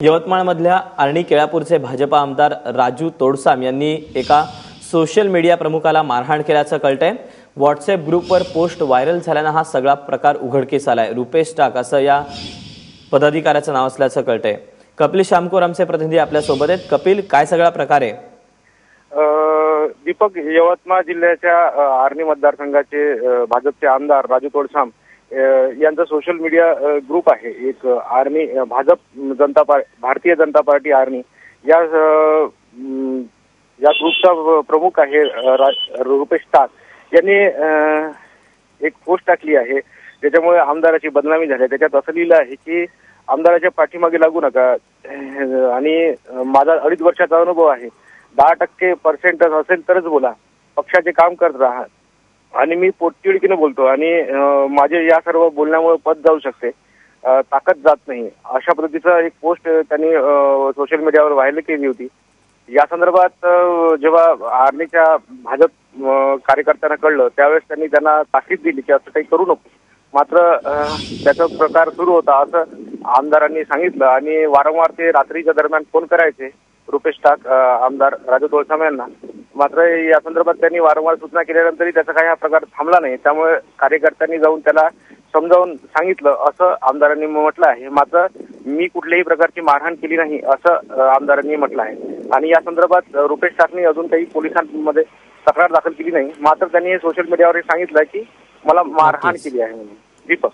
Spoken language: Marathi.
यवतमाळमधल्या आर्णी केळापूरचे भाजपा आमदार राजू तोडसाम यांनी एका सोशल मीडिया प्रमुखाला मारहाण केल्याचं कळतंय। व्हॉट्सअप ग्रुपवर पोस्ट व्हायरल झाल्यानं हा सगळा प्रकार उघडकीस आलाय। रुपेश टाक असं या पदाधिकाऱ्याचं नाव असल्याचं कळतंय। कपिल शामकोर आमचे प्रतिनिधी आपल्या सोबत आहेत। कपिल, काय सगळा प्रकार आहे? दीपक, यवतमाळ जिल्ह्याच्या आर्णी मतदारसंघाचे भाजपचे आमदार राजू तोडसाम यांचा सोशल मीडिया ग्रुप आहे। एक आर्णी भारतीय जनता पार्टी आर्णी या ग्रुपचा प्रमुख आहे रुपेश टाक यांनी एक पोस्ट टाकली आहे, त्याच्यामुळे आमदाराची बदनामी झाली। त्याच्यात असं लिहिलं आहे की आमदाराच्या पाठीमागे लागू नका आणि माझा 2.5 वर्षाचा अनुभव आहे, 10% असेल तरच बोला, पक्षाचे काम करत राहा आणि मी पोटतिडकीने बोलतो आणि माझे या सर्व बोलण्यामुळे पद जाऊ शकते, ताकद जात नाही, अशा पद्धतीचा एक पोस्ट त्यांनी सोशल मीडियावर व्हायरल केली होती। या संदर्भात जेव्हा आर्णीच्या भाजप कार्यकर्त्यांना कळलं त्यावेळेस त्यांनी त्यांना ताकीद दिली की असं काही करू नको। मात्र त्याचा प्रकार सुरू होता असं आमदारांनी सांगितलं आणि वारंवार ते रात्रीच्या दरम्यान फोन करायचे रुपेश टाक आमदार राजू तोडसाम यांना। मात्र या संदर्भात त्यांनी वारंवार सूचना केल्यानंतरही त्याचा काही हा प्रकार थांबला नाही, त्यामुळे कार्यकर्त्यांनी जाऊन त्याला समजावून सांगितलं असं आमदारांनी म्हटलं आहे। मात्र मी कुठल्याही प्रकारची मारहाण केली नाही असं आमदारांनी म्हटलं आहे आणि या संदर्भात रुपेश टाकने अजून काही पोलिसांमध्ये तक्रार दाखल केली नाही। मात्र त्यांनी सोशल मीडियावर सांगितलं की मला मारहाण केली आहे म्हणून। दीपक।